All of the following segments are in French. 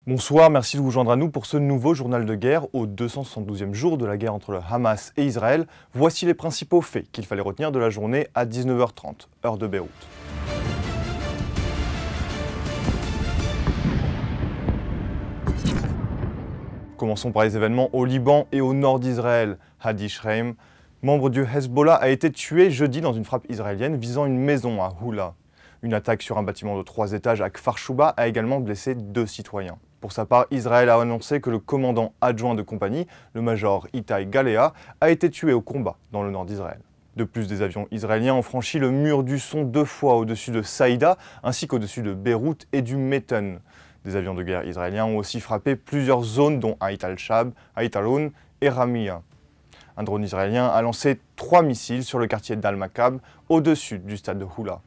Bonsoir, merci de vous joindre à nous pour ce nouveau journal de guerre au 272e jour de la guerre entre le Hamas et Israël. Voici les principaux faits qu'il fallait retenir de la journée à 19h30, heure de Beyrouth. Commençons par les événements au Liban et au nord d'Israël. Hadi Shreim, membre du Hezbollah, a été tué jeudi dans une frappe israélienne visant une maison à Houla. Une attaque sur un bâtiment de 3 étages à Kfar Shouba a également blessé 2 citoyens. Pour sa part, Israël a annoncé que le commandant adjoint de compagnie, le major Itai Galea, a été tué au combat dans le nord d'Israël. De plus, des avions israéliens ont franchi le mur du son 2 fois au-dessus de Saïda, ainsi qu'au-dessus de Beyrouth et du Méton. Des avions de guerre israéliens ont aussi frappé plusieurs zones dont Ait al-Shab, Ait al-Houn et Ramia. Un drone israélien a lancé 3 missiles sur le quartier d'Al-Makab, au-dessus du stade de Houla.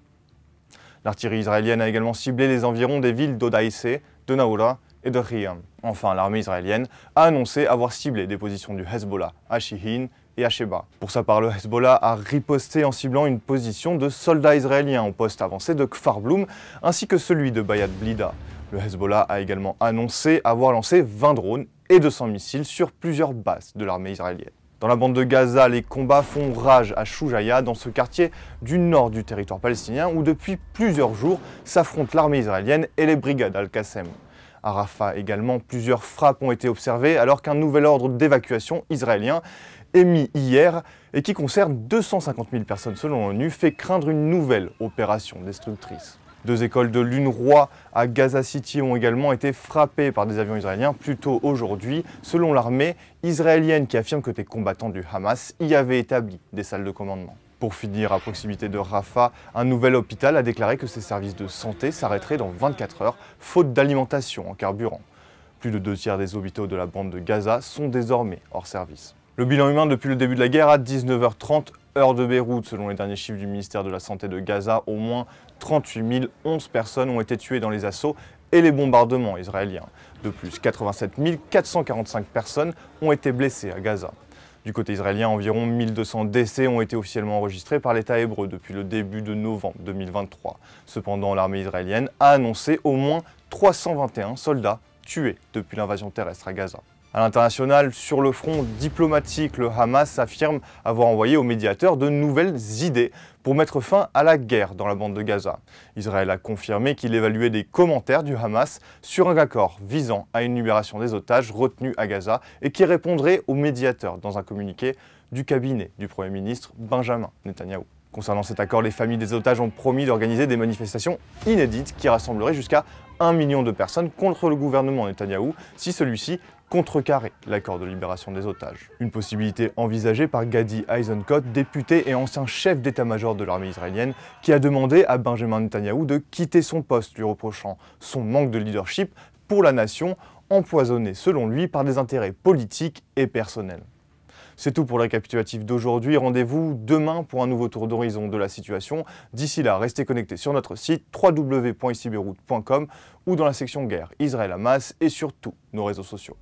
L'artillerie israélienne a également ciblé les environs des villes d'Odaïsé, de Naoura et de Riyam. Enfin, l'armée israélienne a annoncé avoir ciblé des positions du Hezbollah à Shihin et à Sheba. Pour sa part, le Hezbollah a riposté en ciblant une position de soldats israéliens au poste avancé de Kfar Bloum ainsi que celui de Bayat Blida. Le Hezbollah a également annoncé avoir lancé 20 drones et 200 missiles sur plusieurs bases de l'armée israélienne. Dans la bande de Gaza, les combats font rage à Choujaïa, dans ce quartier du nord du territoire palestinien, où depuis plusieurs jours s'affrontent l'armée israélienne et les brigades Al-Qassem. À Rafah également, plusieurs frappes ont été observées alors qu'un nouvel ordre d'évacuation israélien émis hier et qui concerne 250 000 personnes selon l'ONU fait craindre une nouvelle opération destructrice. 2 écoles de l'UNRWA à Gaza City ont également été frappées par des avions israéliens plus tôt aujourd'hui, selon l'armée israélienne qui affirme que des combattants du Hamas y avaient établi des salles de commandement. Pour finir, à proximité de Rafah, un nouvel hôpital a déclaré que ses services de santé s'arrêteraient dans 24 heures, faute d'alimentation en carburant. Plus de 2 tiers des hôpitaux de la bande de Gaza sont désormais hors service. Le bilan humain depuis le début de la guerre à 19h30, heure de Beyrouth. Selon les derniers chiffres du ministère de la Santé de Gaza, au moins 38 011 personnes ont été tuées dans les assauts et les bombardements israéliens. De plus, 87 445 personnes ont été blessées à Gaza. Du côté israélien, environ 1200 décès ont été officiellement enregistrés par l'État hébreu depuis le début de novembre 2023. Cependant, l'armée israélienne a annoncé au moins 321 soldats tués depuis l'invasion terrestre à Gaza. À l'international, sur le front diplomatique, le Hamas affirme avoir envoyé aux médiateurs de nouvelles idées pour mettre fin à la guerre dans la bande de Gaza. Israël a confirmé qu'il évaluait des commentaires du Hamas sur un accord visant à une libération des otages retenus à Gaza et qui répondrait aux médiateurs dans un communiqué du cabinet du Premier ministre Benjamin Netanyahou. Concernant cet accord, les familles des otages ont promis d'organiser des manifestations inédites qui rassembleraient jusqu'à 1 million de personnes contre le gouvernement Netanyahou si celui-ci contrecarrer l'accord de libération des otages. Une possibilité envisagée par Gadi Eisenkot, député et ancien chef d'état-major de l'armée israélienne, qui a demandé à Benjamin Netanyahou de quitter son poste, lui reprochant son manque de leadership pour la nation, empoisonnée selon lui par des intérêts politiques et personnels. C'est tout pour le récapitulatif d'aujourd'hui. Rendez-vous demain pour un nouveau tour d'horizon de la situation. D'ici là, restez connectés sur notre site www.icbeyrouth.com ou dans la section guerre Israël-Hamas et sur tous nos réseaux sociaux.